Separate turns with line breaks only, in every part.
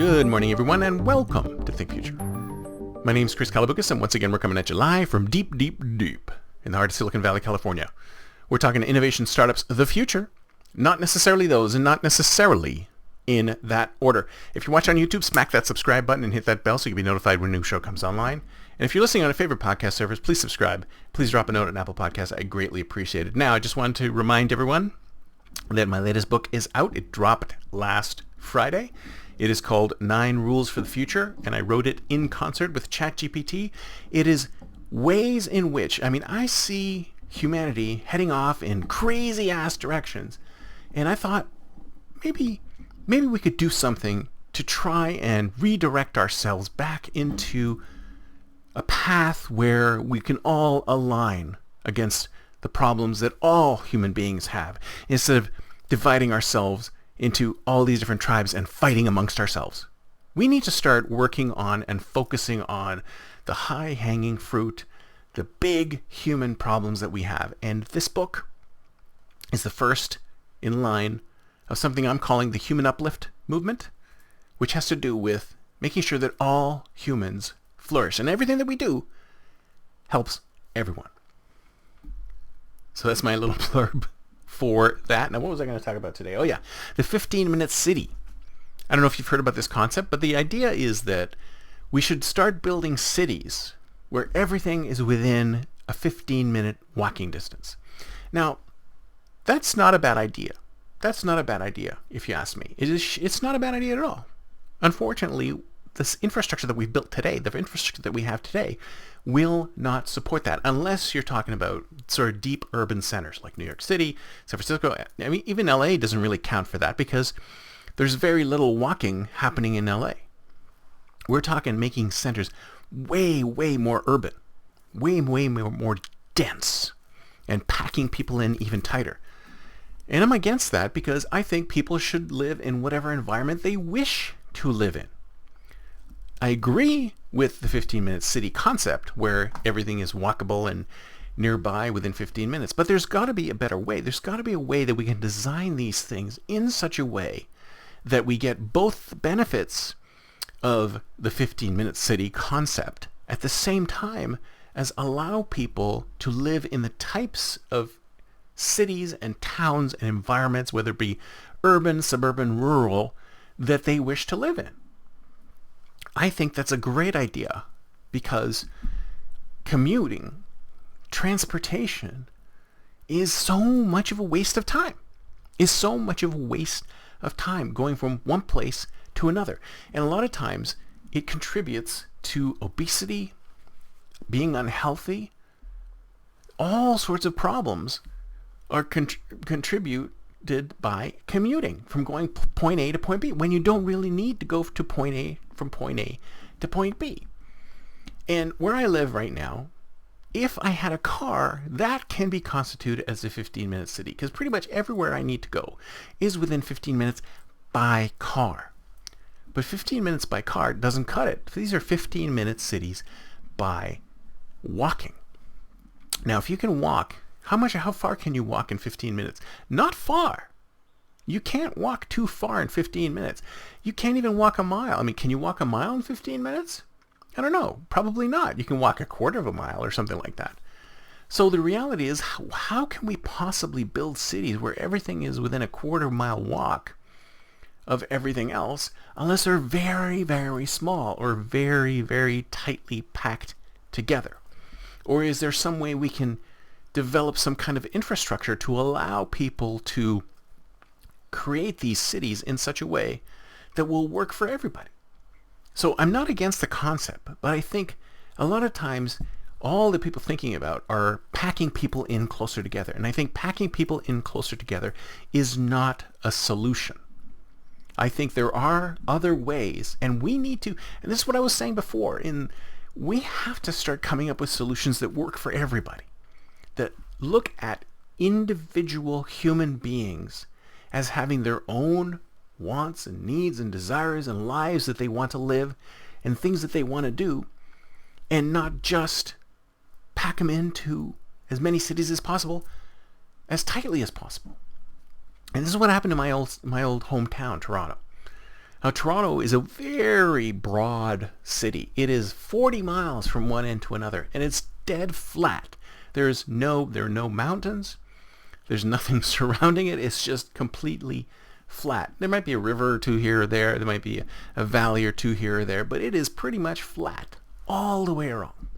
Good morning, everyone, and welcome to Think Future. My name is Chris Kalaboukis, and once again, we're coming at you live from deep in the heart of Silicon Valley, California. We're talking innovation startups, the future, not necessarily those, and not necessarily in that order. If you watch on YouTube, smack that subscribe button and hit that bell so you can be notified when a new show comes online. And if you're listening on a favorite podcast service, please subscribe. Please drop a note on Apple Podcasts. I greatly appreciate it. Now, I just wanted to remind everyone that my latest book is out. It dropped last Friday. It is called 9 Rules for the Future, and I wrote it in concert with ChatGPT. It is ways in which, I see humanity heading off in crazy-ass directions, and I thought maybe we could do something to try and redirect ourselves back into a path where we can all align against the problems that all human beings have, instead of dividing ourselves into all these different tribes and fighting amongst ourselves. We need to start working on and focusing on the high-hanging fruit, the big human problems that we have. And this book is the first in line of something I'm calling the Human Uplift Movement, which has to do with making sure that all humans flourish. And everything that we do helps everyone. So that's my little blurb for that. Now, what was I going to talk about today? Oh, yeah, the 15-minute city. I don't know if you've heard about this concept, but the idea is that we should start building cities where everything is within a 15-minute walking distance. Now, that's not a bad idea. That's not a bad idea, if you ask me. It's not a bad idea at all. Unfortunately, this infrastructure that we've built today, the infrastructure that we have today, will not support that unless you're talking about sort of deep urban centers like New York City, San Francisco. Even LA doesn't really count for that because there's very little walking happening in LA. We're talking making centers way more urban, way more dense, and packing people in even tighter. And I'm against that because I think people should live in whatever environment they wish to live in. I agree with the 15-minute city concept where everything is walkable and nearby within 15 minutes, but there's got to be a better way. There's got to be a way that we can design these things in such a way that we get both the benefits of the 15-minute city concept at the same time as allow people to live in the types of cities and towns and environments, whether it be urban, suburban, rural, that they wish to live in. I think that's a great idea because commuting, transportation, is so much of a waste of time. Going from one place to another. And a lot of times it contributes to obesity, being unhealthy. All sorts of problems are contributed by commuting, from going point A to point B, when you don't really need to go to point A from point A to point B. And where I live right now, if I had a car, that can be constituted as a 15-minute city, because pretty much everywhere I need to go is within 15 minutes by car. But 15 minutes by car doesn't cut it. These are 15-minute cities by walking. Now, if you can walk, how far can you walk in 15 minutes? Not far. You can't walk too far in 15 minutes. You can't even walk a mile. Can you walk a mile in 15 minutes? I don't know. Probably not. You can walk a quarter of a mile or something like that. So the reality is, how can we possibly build cities where everything is within a quarter-mile walk of everything else, unless they're very small or very tightly packed together? Or is there some way we can develop some kind of infrastructure to allow people to create these cities in such a way that will work for everybody? So I'm not against the concept, but I think a lot of times all that people thinking about are packing people in closer together. And I think packing people in closer together is not a solution. I think there are other ways, and we need to, and this is what I was saying before, we have to start coming up with solutions that work for everybody, that look at individual human beings as having their own wants and needs and desires and lives that they want to live and things that they want to do, and not just pack them into as many cities as possible, as tightly as possible. And this is what happened to my old hometown, Toronto. Now, Toronto is a very broad city. It is 40 miles from one end to another, and it's dead flat. There are no mountains. There's nothing surrounding it. It's just completely flat. There might be a river or two here or there. There might be a valley or two here or there, but it is pretty much flat all the way around.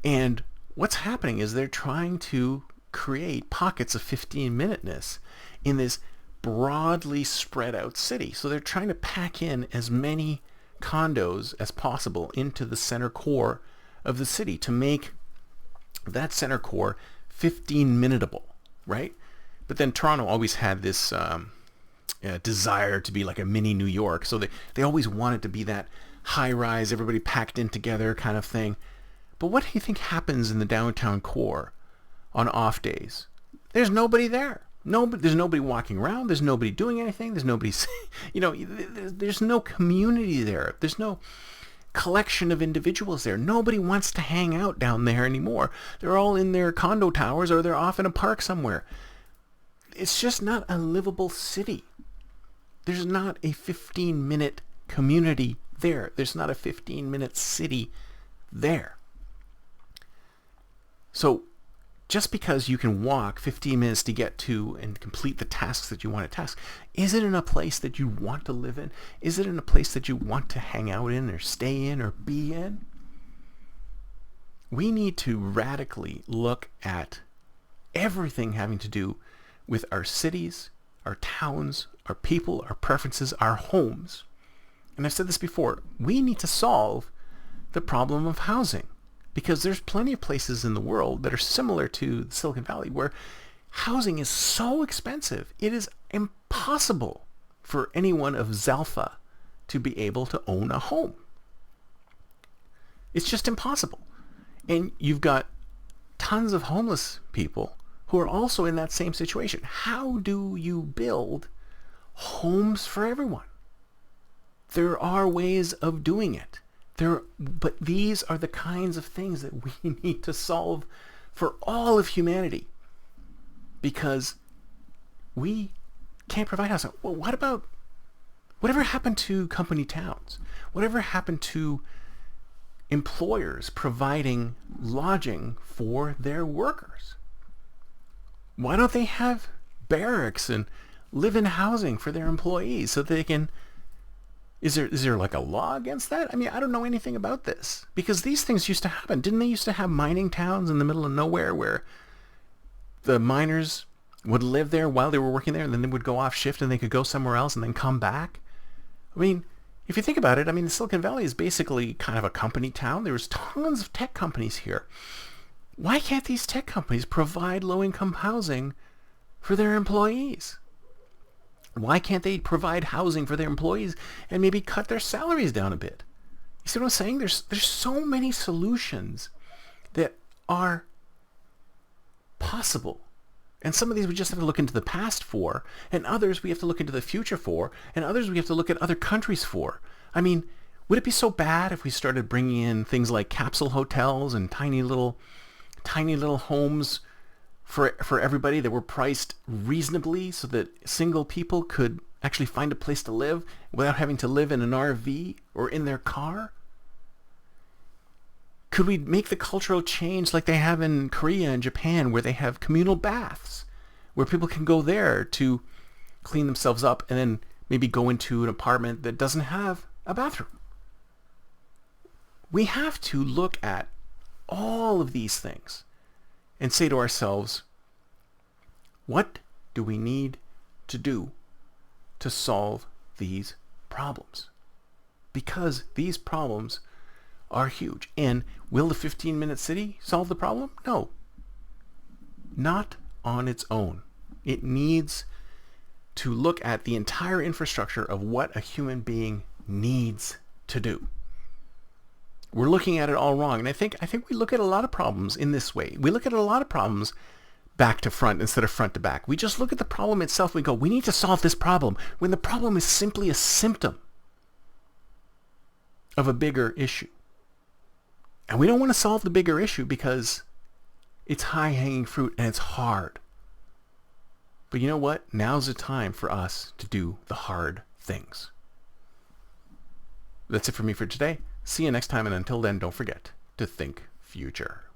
And what's happening is they're trying to create pockets of 15-minuteness in this broadly spread out city. So they're trying to pack in as many condos as possible into the center core of the city to make that center core 15-minutable, right? But then Toronto always had this desire to be like a mini New York. So they always wanted to be that high-rise, everybody packed in together kind of thing. But what do you think happens in the downtown core on off days? There's nobody there. There's nobody walking around. There's nobody doing anything. There's nobody, there's no community there. There's no collection of individuals there. Nobody wants to hang out down there anymore. They're all in their condo towers or they're off in a park somewhere. It's just not a livable city. There's not a 15-minute community there. There's not a 15-minute city there. So just because you can walk 15 minutes to get to and complete the tasks that you want to task, is it in a place that you want to live in? Is it in a place that you want to hang out in or stay in or be in? We need to radically look at everything having to do with our cities, our towns, our people, our preferences, our homes. And I've said this before, we need to solve the problem of housing. Because there's plenty of places in the world that are similar to Silicon Valley where housing is so expensive, it is impossible for anyone of Zalpha to be able to own a home. It's just impossible. And you've got tons of homeless people who are also in that same situation. How do you build homes for everyone? There are ways of doing it. But these are the kinds of things that we need to solve for all of humanity, because we can't provide housing. Well, whatever happened to company towns? Whatever happened to employers providing lodging for their workers? Why don't they have barracks and live-in housing for their employees so they can... Is there like a law against that? I mean, I don't know anything about this, because these things used to happen. Didn't they used to have mining towns in the middle of nowhere where the miners would live there while they were working there, and then they would go off shift and they could go somewhere else and then come back? I mean, if you think about it, I mean, Silicon Valley is basically kind of a company town. There's tons of tech companies here. Why can't these tech companies provide low-income housing for their employees? Why can't they provide housing for their employees and maybe cut their salaries down a bit? You see what I'm saying? There's so many solutions that are possible. And some of these we just have to look into the past for, and others we have to look into the future for, and others we have to look at other countries for. I mean, would it be so bad if we started bringing in things like capsule hotels and tiny little homes for everybody that were priced reasonably so that single people could actually find a place to live without having to live in an RV or in their car? Could we make the cultural change like they have in Korea and Japan, where they have communal baths, where people can go there to clean themselves up and then maybe go into an apartment that doesn't have a bathroom? We have to look at all of these things and say to ourselves, what do we need to do to solve these problems? Because these problems are huge. And will the 15-minute city solve the problem? No. Not on its own. It needs to look at the entire infrastructure of what a human being needs to do. We're looking at it all wrong. And I think we look at a lot of problems in this way. We look at a lot of problems back to front instead of front to back. We just look at the problem itself. We go, we need to solve this problem, when the problem is simply a symptom of a bigger issue. And we don't want to solve the bigger issue because it's high-hanging fruit and it's hard. But you know what? Now's the time for us to do the hard things. That's it for me for today. See you next time, and until then, don't forget to think future.